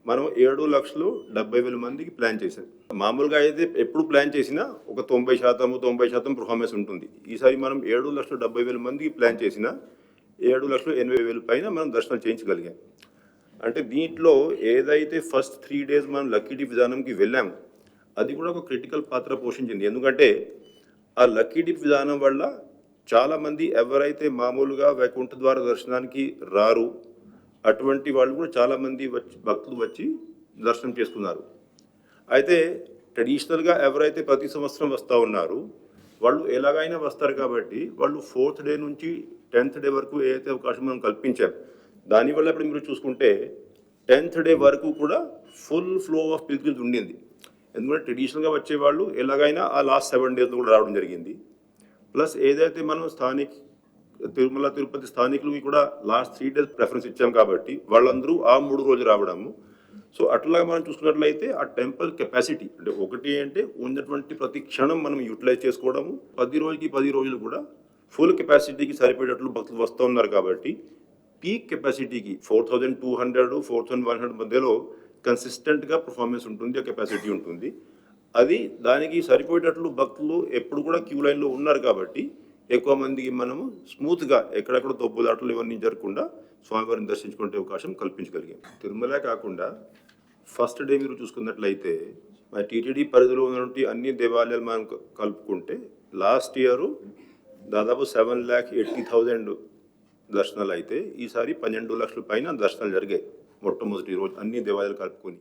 మనం 7,70,000 మందికి ప్లాన్ చేశాం. మామూలుగా అయితే ఎప్పుడు ప్లాన్ చేసినా ఒక 90% పర్ఫార్మెన్స్ ఉంటుంది. ఈసారి మనం 7,70,000 మందికి ప్లాన్ చేసినా 7,80,000 పైన మనం దర్శనం చేయించగలిగాం. అంటే దీంట్లో ఏదైతే ఫస్ట్ 3 days మనం లక్కీ డిప్ విధానంకి వెళ్ళాము అది కూడా ఒక క్రిటికల్ పాత్ర పోషించింది. ఎందుకంటే ఆ లక్కీ డిప్ విధానం వల్ల చాలామంది ఎవరైతే మామూలుగా వైకుంఠ ద్వార దర్శనానికి రారు అటువంటి వాళ్ళు కూడా చాలామంది భక్తులు వచ్చి దర్శనం చేసుకున్నారు. అయితే ట్రెడిషనల్గా ఎవరైతే ప్రతి సంవత్సరం వస్తూ ఉన్నారో వాళ్ళు ఎలాగైనా వస్తారు కాబట్టి వాళ్ళు 4th day నుంచి 10th day వరకు ఏదైతే అవకాశం మనం కల్పించాం దానివల్ల ఇప్పుడు మీరు చూసుకుంటే 10th day వరకు కూడా ఫుల్ ఫ్లో ఆఫ్ పిల్గ్రిమ్స్ ఉండింది. ఎందుకంటే ట్రెడిషనల్గా వచ్చేవాళ్ళు ఎలాగైనా ఆ లాస్ట్ 7 days కూడా రావడం జరిగింది. ప్లస్ ఏదైతే మనం తిరుమల తిరుపతి స్థానికులకి కూడా లాస్ట్ 3 days ప్రిఫరెన్స్ ఇచ్చాం కాబట్టి వాళ్ళందరూ ఆ 3 రోజులు రావడము. సో అట్లాగా మనం చూసుకున్నట్లయితే ఆ టెంపుల్ కెపాసిటీ అంటే ఒకటి అంటే ఉన్నటువంటి ప్రతి క్షణం మనం యూటిలైజ్ చేసుకోవడము 10 రోజులు కూడా ఫుల్ కెపాసిటీకి సరిపోయేటట్లు భక్తులు వస్తూ ఉన్నారు కాబట్టి పీక్ కెపాసిటీకి 4,200 4,100 మధ్యలో కన్సిస్టెంట్గా పర్ఫార్మెన్స్ ఉంటుంది, ఆ కెపాసిటీ ఉంటుంది. అది దానికి సరిపోయేటట్లు భక్తులు ఎప్పుడు కూడా క్యూ లైన్లో ఉన్నారు కాబట్టి ఎక్కువ మందికి మనము స్మూత్గా ఎక్కడెక్కడ తప్పుదాటలు ఇవన్నీ జరగకుండా స్వామివారిని దర్శించుకునే అవకాశం కల్పించగలిగాం. తిరుమల కాకుండా ఫస్ట్ డే మీరు చూసుకున్నట్లయితే మా టీటీడీ పరిధిలో ఉన్నటువంటి అన్ని దేవాలయాలు మనం కలుపుకుంటే లాస్ట్ ఇయర్ దాదాపు 7,80,000 దర్శనాలు అయితే ఈసారి 12 లక్షల పైన దర్శనాలు జరిగాయి మొట్టమొదటి రోజు అన్ని దేవాలయాలు కలుపుకొని.